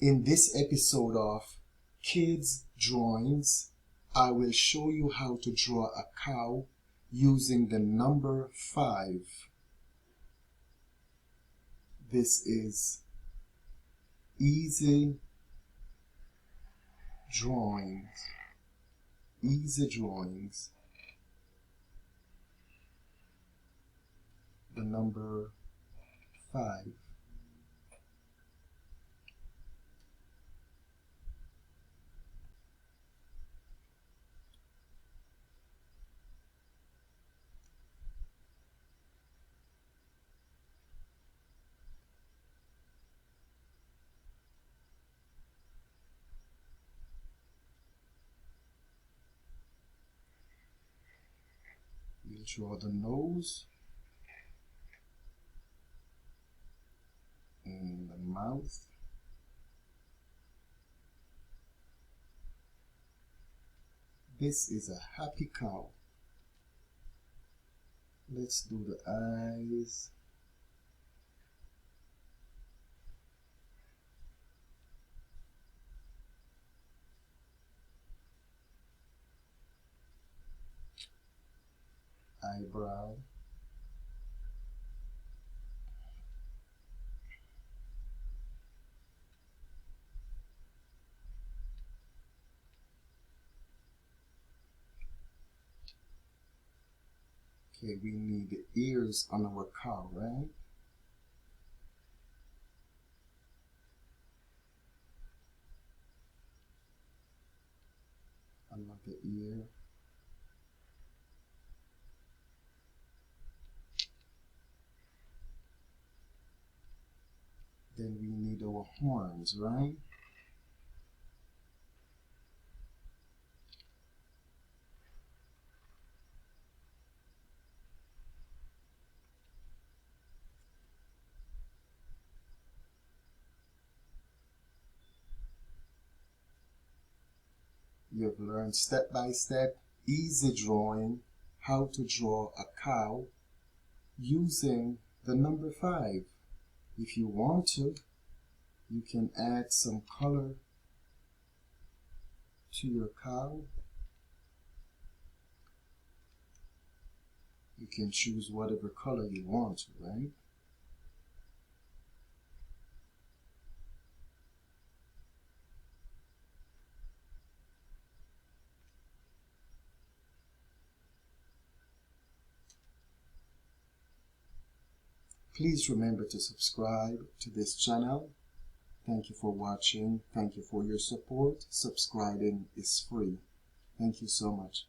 In this episode of Kids Drawings, I will show you how to draw a cow using the number 5. This is easy drawings. Easy drawings. The number 5. We'll draw the nose and the mouth. This is a happy cow. Let's do the eyes. Eyebrow. Okay, we need the ears on our cow, right? Another ear. Then we need our horns, right? You've learned step by step, easy drawing, how to draw a cow using the number 5. If you want to, you can add some color to your cow. You can choose whatever color you want to, right? Please remember to subscribe to this channel. Thank you for watching. Thank you for your support. Subscribing is free. Thank you so much.